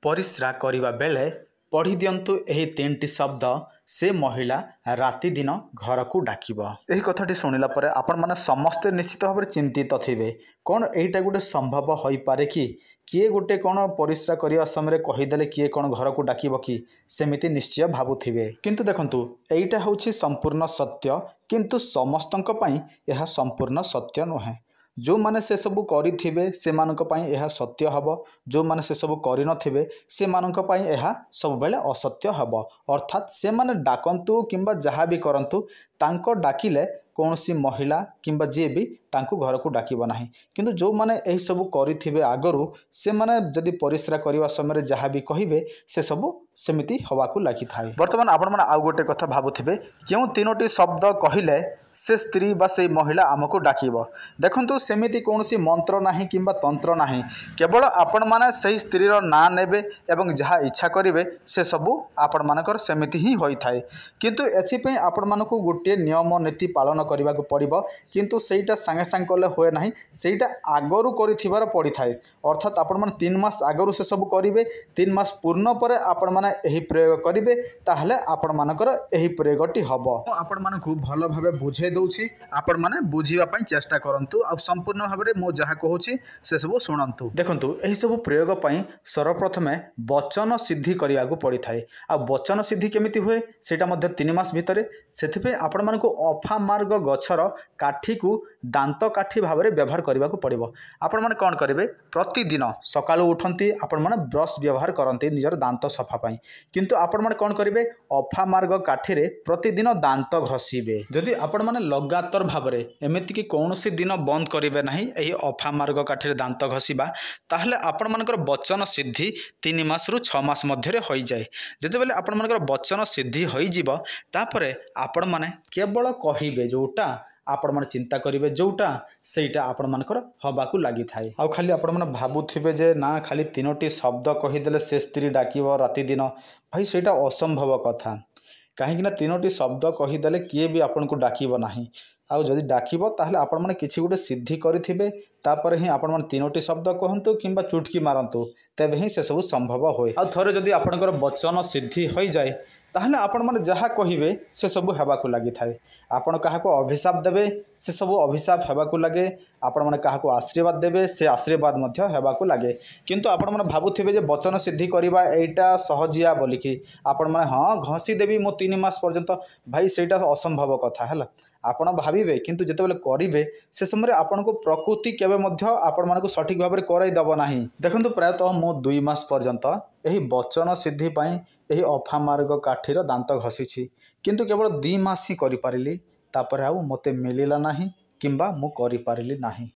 परिस्रा करिबा बेले पढ़ी दियंतु एही तीनटी शब्द से महिला राति दिन घर को डाकिब। एही कथाटी शुणिला परे आपण माने समस्ते निश्चित भाव चिंतित थिबे कौन एटा गोटे संभव होई पारे कि किए गोटे कौन परिस्रा करिया समय कहीदेले किए कौन घर को डाकिब कि सेमिति निश्चय भावुथिबे किंतु देखंतु एटा होछि संपूर्ण सत्य किंतु समस्तंक पई यह संपूर्ण सत्य नुहे। जो माने से सबु करिथिबे से मानक पई यह सत्य हबो, जो माने से सबु करि नथिबे से मानक पई यह सब बेले असत्य हबो। अर्थात से माने डाकंतु किंबा जहा भी करंतु तांको डाकिले कौनसी महिला किंबा जे भी तांको घर को डाकिब नाही किंतु जो माने एही सबु करिथिबे आगरु से माने जदि परिस्रा करिवा समय जहा भी कहिबे से सबु सेमिति हवा को लागि थाए। वर्तमान आपण माने आ गोटे कथा भाबुथिबे केउ तीनोटी शब्द कहिले से स्त्री बा से महिला आमको डाकिब। देखंतु सेमिति कौनसी मंत्र नाही किंबा तंत्र नाही, केवल आपण माने सही स्त्री रो ना नेबे एवं जहा इच्छा करिवे से सबु आपण मानकर सेमिति ही होई थाए। किंतु एछि पे आपण मानको गोटे नियम नीति पालन करबा को पड़िबो किंतु सेटा संगे संग कले होय नाही, सेटा आगरु करिथिबार पड़ी थाए। अर्थात आपण माने 3 मास आगरु से सब करिवे, 3 मास पूर्ण परे आपण माने एही प्रयोग करिवे ताहले आपण मानकर एही प्रयोगटी हबो। आपण मानको भलो भाबे बुझे दउछि, आपण माने बुझिबा पई चेष्टा करंतु आ संपूर्ण भाबरे मो जहा कहूछि से सब सुनंतु। देखंतु एही सब प्रयोग पई सर्वप्रथमे वचन सिद्धि करिया को पड़ी थाए। आ वचन सिद्धि केमिति होय सेटा मध्ये 3 मास भितरे सेथिपे आपण मानको अफा मार्ग गछर काठी को दांत काठी भाव में व्यवहार करने को पड़ो। आपण मैंने कौन करेंगे प्रतिदिन सकालू उठती आपण मैंने ब्रश व्यवहार करते निजर दांत सफा पाई किंतु आपण मैंने कौन करेंगे अफा मार्ग काठी रे प्रतिदिन दांत घसीबे। जदि आपण मैंने लगातार भाव में एमती कि कौन दिन बंद करेंगे ना यही अफा मार्ग काठी रे दांत घसीबा ताहले आपण मानकर वचन सिद्धि 3 मास रु 6 मास मध्य हो जाए। जिते बेले आपण मानकर वचन सिद्धि हो जिवो तापरे आपण माने केवल कहिबे जोटा आपण माने चिंता करिवे जोटा सेटा आपण मानकर हवा को लागि थाए। आ खाली आपण माने भाबुथिबे जे ना खाली 3टी शब्द कहिदेले से स्त्री डाकिबो राति दिन, भाई सेटा असंभव कथा। कहीं ना 3टी शब्द कहिदेले किए भी आपण को डाकिबो नाही। आ जदि डाकिबो ताहले आपण माने किछि गोटे सिद्धि करिथिबे तापर ही आपण माने 3टी शब्द कहंतु किंबा चुटकी मारंतु तबे ही से सब संभव होय। आ थरे जदि आपणकर वचन सिद्धि होई जाए ताहले आपण माने जहा कहिबे से सब हेबा को लागि थाए। आपण काहा को अभिशाप देबे से सब अभिशाप हेबा को लागे, आपण माने काहा को आशीर्वाद देबे से आशीर्वाद मध्य हेबा को लागे। किंतु आपण माने भाबुथिबे जे वचन सिद्धि करिबा एटा सहजिया बोलिकी आपण माने हां घसी देबी मो 3 मास पर्यंत, भाई सेटा असंभव कथा हैला। आपण भाबिबे किंतु जेतेबेले करिवे से समय आपण को प्रकृति केबे मध्य आपण माने को सठिक भाबरे कराई दबो नाही। देखंतु प्रायतः मो 2 मास पर्यंत एही वचन सिद्धि पई एही अफा मार्ग काठीर दांत घसीछि किंतु केवल 2 मास ही करि पारिली, तापर आउ मते मिलिला नाही किंबा मु करि पारिली नाही।